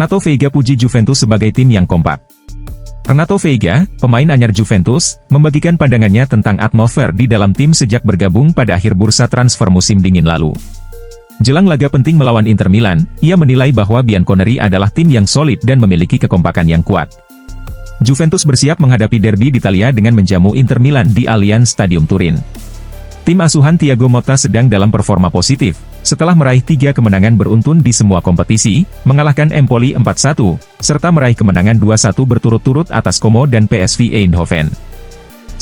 Renato Veiga puji Juventus sebagai tim yang kompak. Renato Veiga, pemain anyar Juventus, membagikan pandangannya tentang atmosfer di dalam tim sejak bergabung pada akhir bursa transfer musim dingin lalu. Jelang laga penting melawan Inter Milan, ia menilai bahwa Bianconeri adalah tim yang solid dan memiliki kekompakan yang kuat. Juventus bersiap menghadapi derby d'Italia dengan menjamu Inter Milan di Allianz Stadium Turin. Tim asuhan Thiago Motta sedang dalam performa positif, setelah meraih 3 kemenangan beruntun di semua kompetisi, mengalahkan Empoli 4-1, serta meraih kemenangan 2-1 berturut-turut atas Como dan PSV Eindhoven.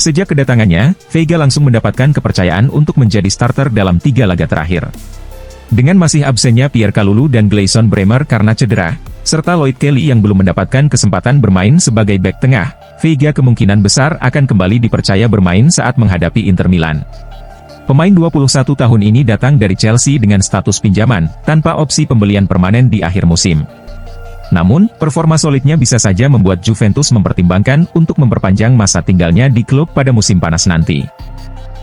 Sejak kedatangannya, Veiga langsung mendapatkan kepercayaan untuk menjadi starter dalam 3 laga terakhir. Dengan masih absennya Pierre Kalulu dan Gleison Bremer karena cedera, serta Lloyd Kelly yang belum mendapatkan kesempatan bermain sebagai bek tengah, Veiga kemungkinan besar akan kembali dipercaya bermain saat menghadapi Inter Milan. Pemain 21 tahun ini datang dari Chelsea dengan status pinjaman, tanpa opsi pembelian permanen di akhir musim. Namun, performa solidnya bisa saja membuat Juventus mempertimbangkan untuk memperpanjang masa tinggalnya di klub pada musim panas nanti.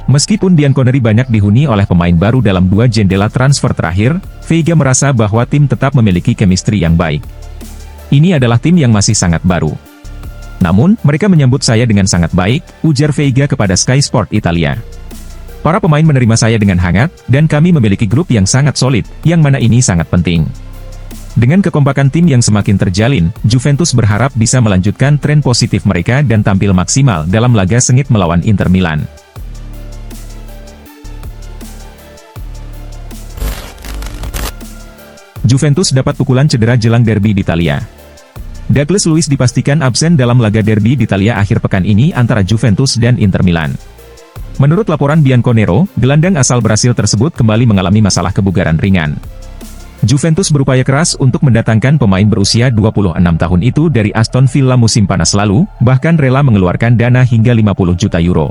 Meskipun Bianconeri banyak dihuni oleh pemain baru dalam 2 jendela transfer terakhir, Veiga merasa bahwa tim tetap memiliki chemistry yang baik. Ini adalah tim yang masih sangat baru. Namun, mereka menyambut saya dengan sangat baik, ujar Veiga kepada Sky Sport Italia. Para pemain menerima saya dengan hangat, dan kami memiliki grup yang sangat solid, yang mana ini sangat penting. Dengan kekompakan tim yang semakin terjalin, Juventus berharap bisa melanjutkan tren positif mereka dan tampil maksimal dalam laga sengit melawan Inter Milan. Juventus dapat pukulan cedera jelang derby d'Italia. Douglas Luiz dipastikan absen dalam laga derby d'Italia akhir pekan ini antara Juventus dan Inter Milan. Menurut laporan Bianconero, gelandang asal Brasil tersebut kembali mengalami masalah kebugaran ringan. Juventus berupaya keras untuk mendatangkan pemain berusia 26 tahun itu dari Aston Villa musim panas lalu, bahkan rela mengeluarkan dana hingga 50 juta euro.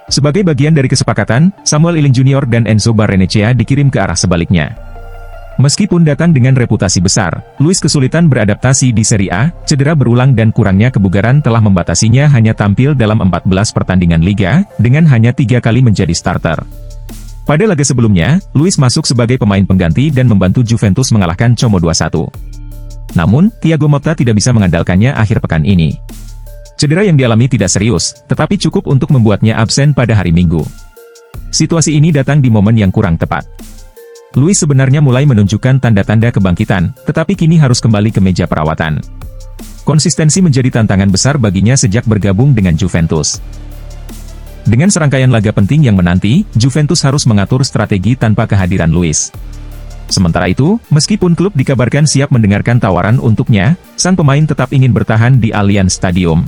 Sebagai bagian dari kesepakatan, Samuel Iling Junior dan Enzo Barrenechea dikirim ke arah sebaliknya. Meskipun datang dengan reputasi besar, Luiz kesulitan beradaptasi di Serie A, cedera berulang dan kurangnya kebugaran telah membatasinya hanya tampil dalam 14 pertandingan Liga, dengan hanya 3 kali menjadi starter. Pada laga sebelumnya, Luiz masuk sebagai pemain pengganti dan membantu Juventus mengalahkan Como 2-1. Namun, Thiago Motta tidak bisa mengandalkannya akhir pekan ini. Cedera yang dialami tidak serius, tetapi cukup untuk membuatnya absen pada hari Minggu. Situasi ini datang di momen yang kurang tepat. Luiz sebenarnya mulai menunjukkan tanda-tanda kebangkitan, tetapi kini harus kembali ke meja perawatan. Konsistensi menjadi tantangan besar baginya sejak bergabung dengan Juventus. Dengan serangkaian laga penting yang menanti, Juventus harus mengatur strategi tanpa kehadiran Luiz. Sementara itu, meskipun klub dikabarkan siap mendengarkan tawaran untuknya, sang pemain tetap ingin bertahan di Allianz Stadium.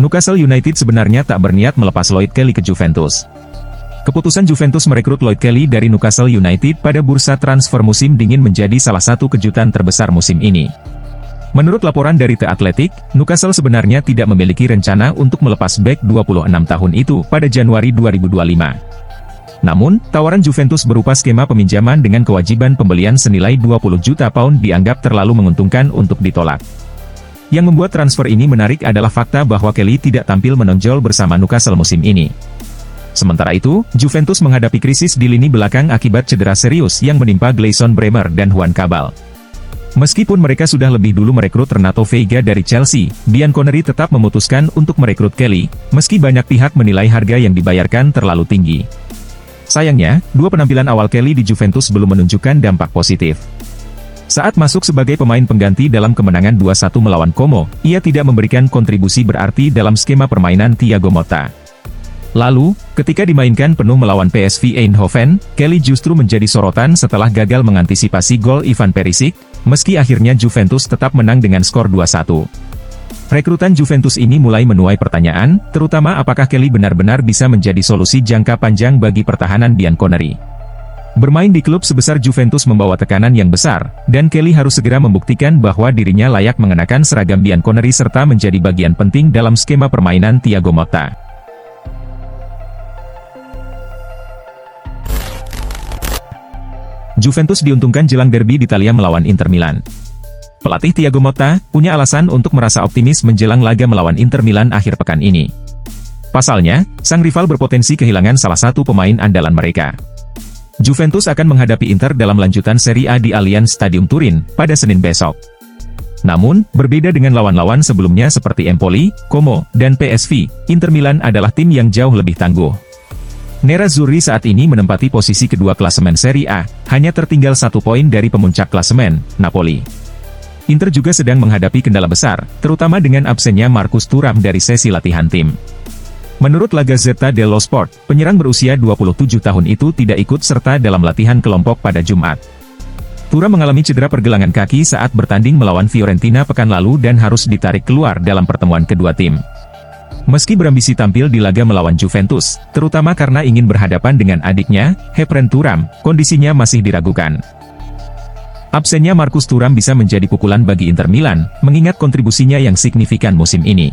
Newcastle United sebenarnya tak berniat melepas Lloyd Kelly ke Juventus. Keputusan Juventus merekrut Lloyd Kelly dari Newcastle United pada bursa transfer musim dingin menjadi salah satu kejutan terbesar musim ini. Menurut laporan dari The Athletic, Newcastle sebenarnya tidak memiliki rencana untuk melepas bek 26 tahun itu pada Januari 2025. Namun, tawaran Juventus berupa skema peminjaman dengan kewajiban pembelian senilai 20 juta pound dianggap terlalu menguntungkan untuk ditolak. Yang membuat transfer ini menarik adalah fakta bahwa Kelly tidak tampil menonjol bersama Newcastle musim ini. Sementara itu, Juventus menghadapi krisis di lini belakang akibat cedera serius yang menimpa Gleison Bremer dan Juan Cabal. Meskipun mereka sudah lebih dulu merekrut Renato Veiga dari Chelsea, Bianconeri tetap memutuskan untuk merekrut Kelly, meski banyak pihak menilai harga yang dibayarkan terlalu tinggi. Sayangnya, 2 penampilan awal Kelly di Juventus belum menunjukkan dampak positif. Saat masuk sebagai pemain pengganti dalam kemenangan 2-1 melawan Como, ia tidak memberikan kontribusi berarti dalam skema permainan Thiago Motta. Lalu, ketika dimainkan penuh melawan PSV Eindhoven, Kelly justru menjadi sorotan setelah gagal mengantisipasi gol Ivan Perisic, meski akhirnya Juventus tetap menang dengan skor 2-1. Rekrutan Juventus ini mulai menuai pertanyaan, terutama apakah Kelly benar-benar bisa menjadi solusi jangka panjang bagi pertahanan Bianconeri. Bermain di klub sebesar Juventus membawa tekanan yang besar, dan Kelly harus segera membuktikan bahwa dirinya layak mengenakan seragam Bianconeri serta menjadi bagian penting dalam skema permainan Thiago Motta. Juventus diuntungkan jelang derby d'Italia melawan Inter Milan. Pelatih Thiago Motta punya alasan untuk merasa optimis menjelang laga melawan Inter Milan akhir pekan ini. Pasalnya, sang rival berpotensi kehilangan salah satu pemain andalan mereka. Juventus akan menghadapi Inter dalam lanjutan Serie A di Allianz Stadium Turin pada Senin besok. Namun, berbeda dengan lawan-lawan sebelumnya seperti Empoli, Como, dan PSV, Inter Milan adalah tim yang jauh lebih tangguh. Nerazzurri saat ini menempati posisi kedua klasemen Serie A, hanya tertinggal 1 poin dari pemuncak klasemen, Napoli. Inter juga sedang menghadapi kendala besar, terutama dengan absennya Marcus Thuram dari sesi latihan tim. Menurut La Gazzetta dello Sport, penyerang berusia 27 tahun itu tidak ikut serta dalam latihan kelompok pada Jumat. Thuram mengalami cedera pergelangan kaki saat bertanding melawan Fiorentina pekan lalu dan harus ditarik keluar dalam pertemuan kedua tim. Meski berambisi tampil di laga melawan Juventus, terutama karena ingin berhadapan dengan adiknya, Khéphren Thuram, kondisinya masih diragukan. Absennya Marcus Thuram bisa menjadi pukulan bagi Inter Milan, mengingat kontribusinya yang signifikan musim ini.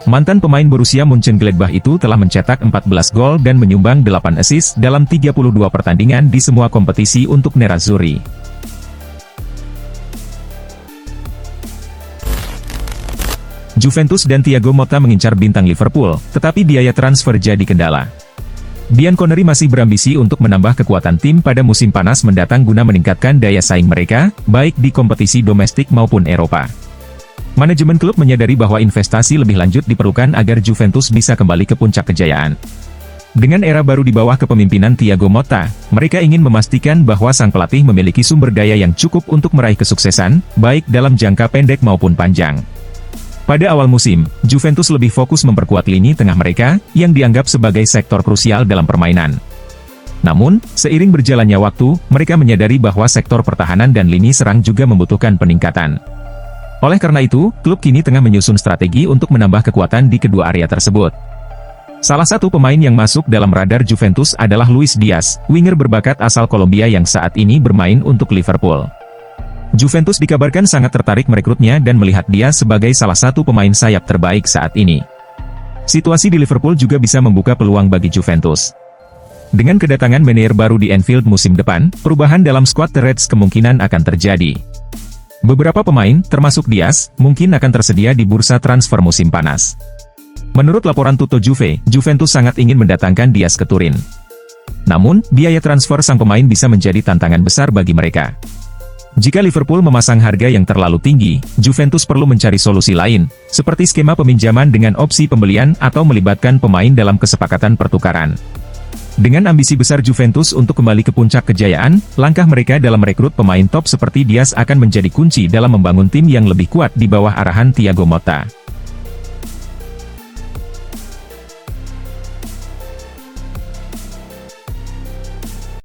Mantan pemain Borussia Mönchengladbach itu telah mencetak 14 gol dan menyumbang 8 assist dalam 32 pertandingan di semua kompetisi untuk Nerazzurri. Juventus dan Thiago Motta mengincar bintang Liverpool, tetapi biaya transfer jadi kendala. Bianconeri masih berambisi untuk menambah kekuatan tim pada musim panas mendatang guna meningkatkan daya saing mereka, baik di kompetisi domestik maupun Eropa. Manajemen klub menyadari bahwa investasi lebih lanjut diperlukan agar Juventus bisa kembali ke puncak kejayaan. Dengan era baru di bawah kepemimpinan Thiago Motta, mereka ingin memastikan bahwa sang pelatih memiliki sumber daya yang cukup untuk meraih kesuksesan, baik dalam jangka pendek maupun panjang. Pada awal musim, Juventus lebih fokus memperkuat lini tengah mereka, yang dianggap sebagai sektor krusial dalam permainan. Namun, seiring berjalannya waktu, mereka menyadari bahwa sektor pertahanan dan lini serang juga membutuhkan peningkatan. Oleh karena itu, klub kini tengah menyusun strategi untuk menambah kekuatan di kedua area tersebut. Salah satu pemain yang masuk dalam radar Juventus adalah Luis Diaz, winger berbakat asal Kolombia yang saat ini bermain untuk Liverpool. Juventus dikabarkan sangat tertarik merekrutnya dan melihat dia sebagai salah satu pemain sayap terbaik saat ini. Situasi di Liverpool juga bisa membuka peluang bagi Juventus. Dengan kedatangan manajer baru di Anfield musim depan, perubahan dalam skuad The Reds kemungkinan akan terjadi. Beberapa pemain, termasuk Diaz, mungkin akan tersedia di bursa transfer musim panas. Menurut laporan Tutto Juve, Juventus sangat ingin mendatangkan Diaz ke Turin. Namun, biaya transfer sang pemain bisa menjadi tantangan besar bagi mereka. Jika Liverpool memasang harga yang terlalu tinggi, Juventus perlu mencari solusi lain, seperti skema peminjaman dengan opsi pembelian atau melibatkan pemain dalam kesepakatan pertukaran. Dengan ambisi besar Juventus untuk kembali ke puncak kejayaan, langkah mereka dalam merekrut pemain top seperti Diaz akan menjadi kunci dalam membangun tim yang lebih kuat di bawah arahan Thiago Motta.